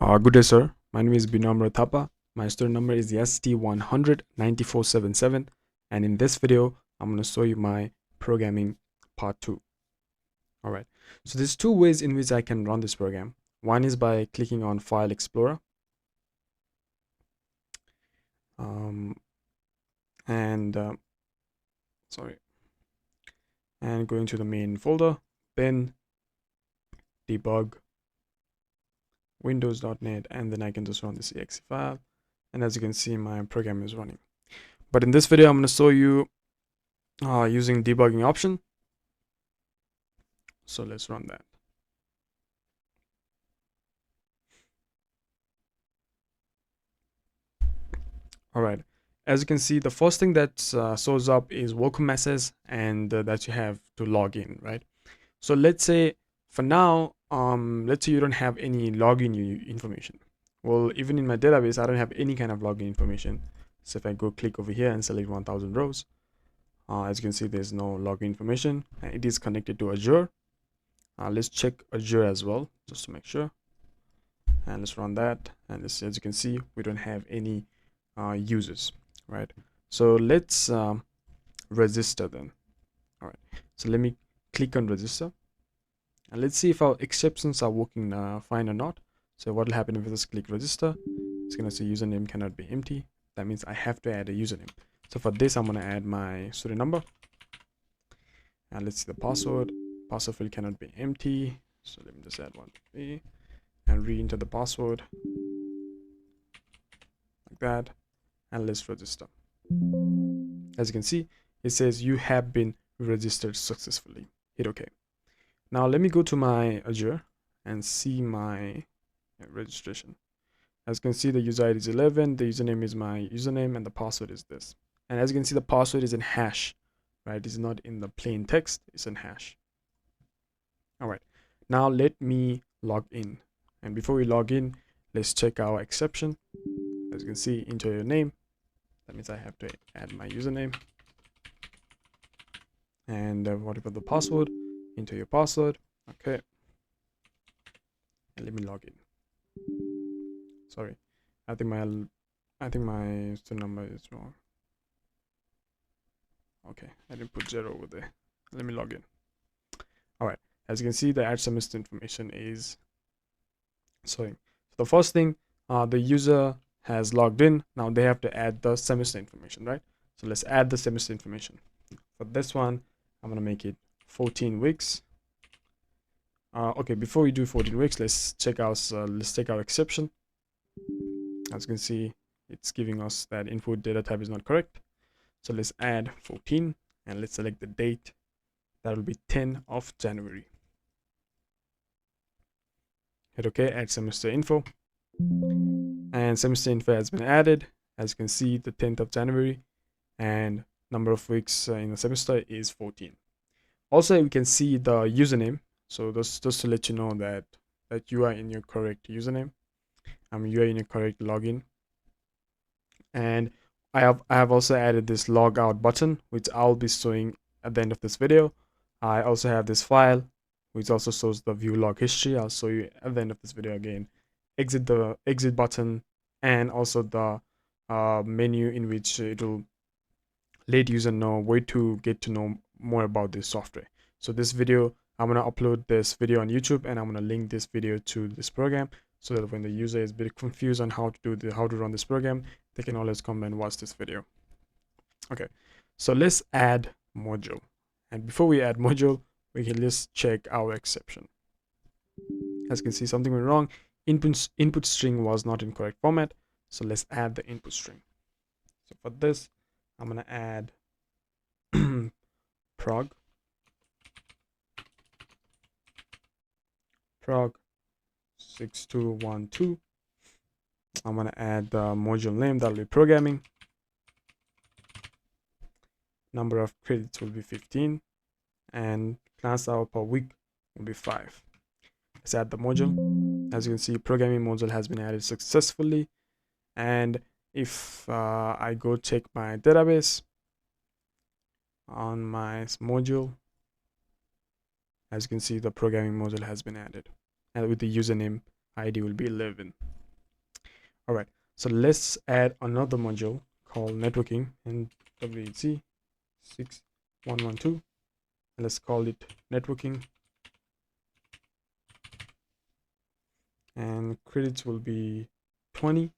Good day, sir. My name is Binamra Thapa. My student number is the ST10090477. And in this video, I'm going to show you my programming part 2. All right. So there's two ways in which I can run this program. One is by clicking on File Explorer. And going to the main folder, then debug windows.net, and then I can just run this exe file. And as you can see, my program is running. But in this video, I'm going to show you using debugging option. So let's run that. All right. As you can see, the first thing that shows up is welcome message and that you have to log in, right? So let's say for now, let's say you don't have any login information. Well, even in my database, I don't have any kind of login information. So if I go click over here and select 1000 rows, as you can see, there's no login information. It is connected to Azure. Let's check Azure as well, just to make sure. And let's run that. And as you can see, we don't have any users, right? So let's register then. All right, so let me click on register and let's see if our exceptions are working fine or not. So what will happen if I just click register? It's gonna say username cannot be empty. That means I have to add a username. So for this, I'm gonna add my student number, and let's see the password. Password field cannot be empty. So let me just add 123 and re-enter the password like that. And let's register. As you can see, it says you have been registered successfully. Hit OK. Now let me go to my Azure and see my registration. As you can see, the user ID is 11, the username is my username, and the password is this. And as you can see, the password is in hash, right? It's not in the plain text, it's in hash. All right, now let me log in. And before we log in, let's check our exception. As you can see, enter your name. That means I have to add my username. And whatever the password, enter your password. Okay. And let me log in. Sorry, I think my student number is wrong. Okay, I didn't put 0 over there. Let me log in. All right, as you can see, the add semester information is sorry. The first thing, the user has logged in. Now they have to add the semester information, right? So let's add the semester information. For this one, I'm gonna make it 14 weeks. Okay, before we do 14 weeks, let's check our exception. As you can see, it's giving us that input data type is not correct. So let's add 14 and let's select the date. That will be 10 of January. Hit OK, add semester info. And semester info has been added. As you can see, the 10th of January, and number of weeks in the semester is 14. Also, we can see the username. So just to let you know that you are in your correct username. You are in your correct login. And I have also added this log out button, which I'll be showing at the end of this video. I also have this file, which also shows the view log history. I'll show you at the end of this video again. The exit button, and also the menu in which it will let user know where to get to know more about this software. So this video, I'm gonna upload this video on YouTube, and I'm gonna link this video to this program, so that when the user is a bit confused on how to run this program, they can always come and watch this video. Okay, so let's add module. And before we add module, we can just check our exception. As you can see, something went wrong. Input string was not in correct format. So let's add the input string. So for this, I'm gonna add PROG6212. I'm gonna add the module name, that'll be programming. Number of credits will be 15, and class hour per week will be 5. Let's add the module. As you can see, programming module has been added successfully. And if I go check my database on my module, as you can see, the programming module has been added, and with the username ID will be 11. All right, so let's add another module called networking and WC 6112. Let's call it networking, and credits will be 20,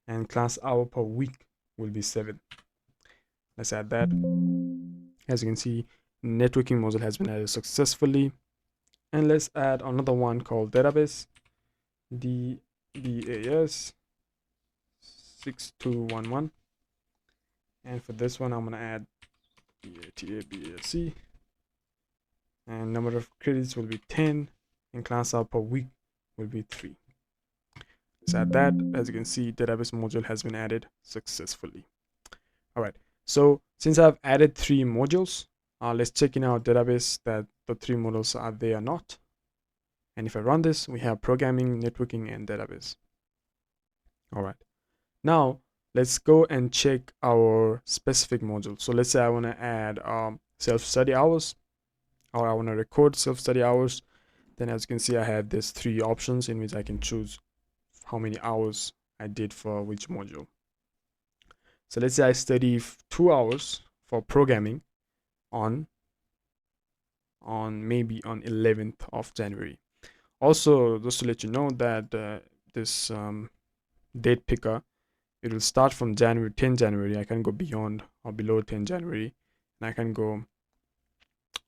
and class hour per week will be 7. Let's add that. As you can see, networking module has been added successfully. And let's add another one called database, DBAS 6211. And for this one, I'm going to add DATABASC. And number of credits will be 10, and class hour per week will be 3. Let's add that. As you can see, database module has been added successfully. All right, so since I've added 3 modules, let's check in our database that the 3 modules are there or not. And if I run this, we have programming, networking, and database. All right, now let's go and check our specific module. So let's say I want to add self-study hours, or I want to record self-study hours. Then as you can see, I have these 3 options in which I can choose how many hours I did for which module. So let's say I study 2 hours for programming on maybe on 11th of January. Also, just to let you know that this date picker, it will start from 10 January. I can go beyond or below 10 January, and I can go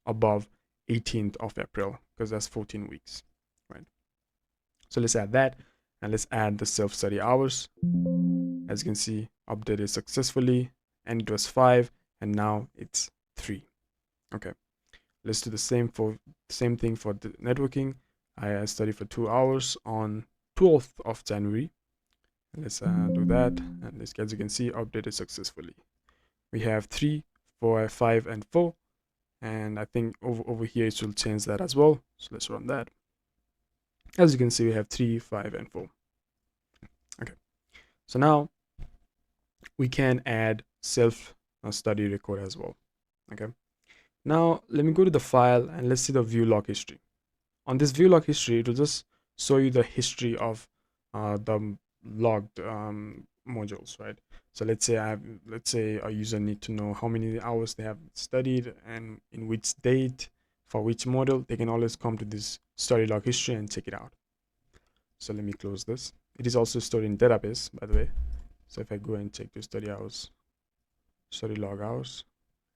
above 18th of April because that's 14 weeks, right? So let's add that, and let's add the self-study hours. As you can see, updated successfully, and it was 5, and now it's 3. Okay, let's do the same thing for the networking. I studied for 2 hours on 12th of January. Let's do that, and let's, as you can see, updated successfully. We have 3, 4, 5, and 4, and I think over here it will change that as well. So let's run that. As you can see, we have 3, 5, and 4. Okay, so now we can add self-study record as well. Okay, now let me go to the file and let's see the view log history. On this view log history, it will just show you the history of the logged modules, right? So let's say a user need to know how many hours they have studied and in which date for which module. They can always come to this study log history and check it out. So let me close this. It is also stored in database, by the way. So if I go and check the study hours, study log hours,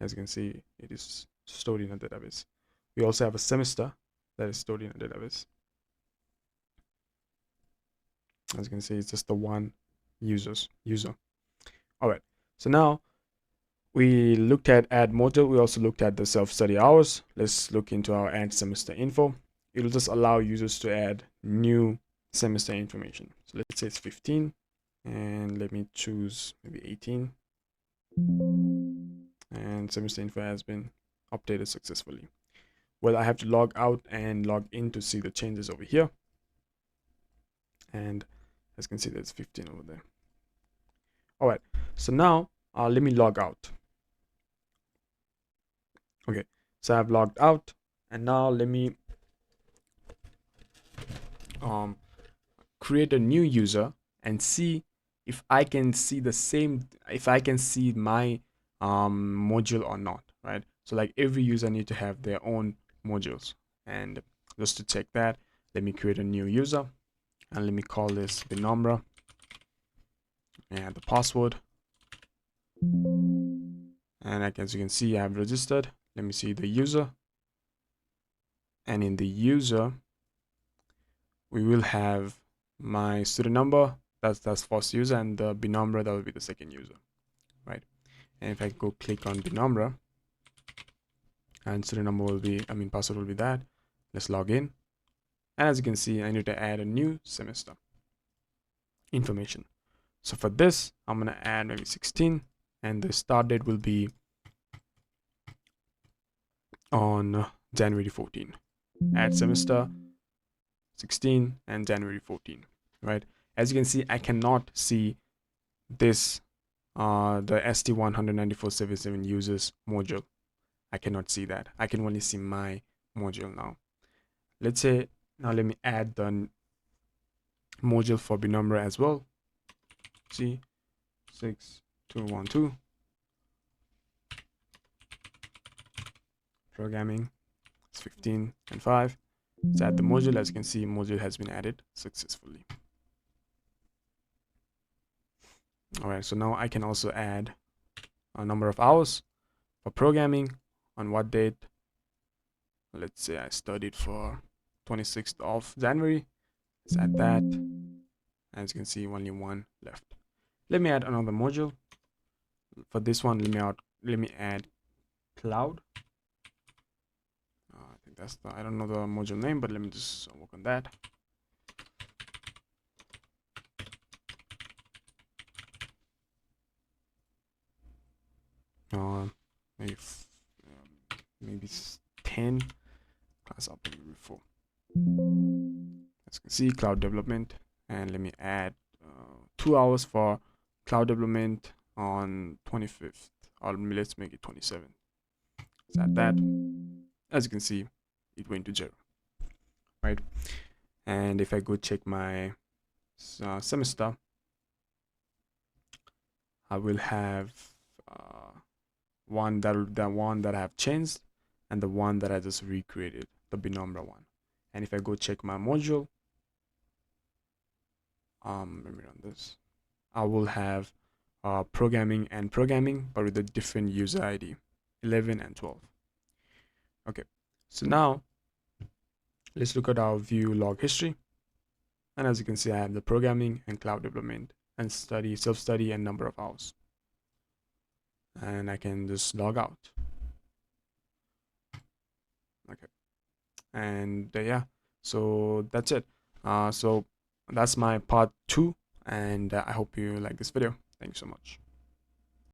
as you can see, it is stored in a database. We also have a semester that is stored in a database. As you can see, it's just the one user. All right, so now we looked at add module. We also looked at the self-study hours. Let's look into our add semester info. It'll just allow users to add new semester information. So let's say it's 15, and let me choose maybe 18, and semester info has been updated successfully. Well, I have to log out and log in to see the changes over here. And as you can see, there's 15 over there. All right, so now let me log out. Okay, so I've logged out, and now let me create a new user and see if I can see the same, if I can see my module or not, right? So like every user need to have their own modules, and just to check that, let me create a new user, and let me call this Vinamra, and the password, and as you can see, I have registered. Let me see the user, and in the user we will have my student number, that's first user, and the Vinamra, that will be the second user, right? And if I go click on Vinamra, and student number will be, password will be that. Let's log in, and as you can see, I need to add a new semester information. So for this, I'm gonna add maybe 16, and the start date will be on January 14. Add semester 16 and January 14, right? As you can see, I cannot see this the ST10090477 users module. I cannot see that. I can only see my module now. Let's say now let me add the module for binomial as well. ST10090477 programming. It's 15 and 5. Let's add the module. As you can see, module has been added successfully. All right, so now I can also add a number of hours for programming on what date. Let's say I studied for 26th of January. Let's add that. As you can see, only one left. Let me add another module. For this one, let me add cloud. I think that's I don't know the module name, but let me just work on that. Maybe it's 10 class up before. As you can see, cloud development, and let me add 2 hours for cloud development on 25th, or let's make it 27th. Let's add that. As you can see, it went to 0, right? And if I go check my semester, I will have the one that I have changed and the one that I just recreated, the binomial one. And if I go check my module, let me run this. I will have programming and programming, but with a different user ID, 11 and 12. Okay, so now let's look at our view log history. And as you can see, I have the programming and cloud development and study, self-study, and number of hours. And I can just log out. Okay, and yeah, so that's it. So that's my part 2, and I hope you like this video. Thank you so much.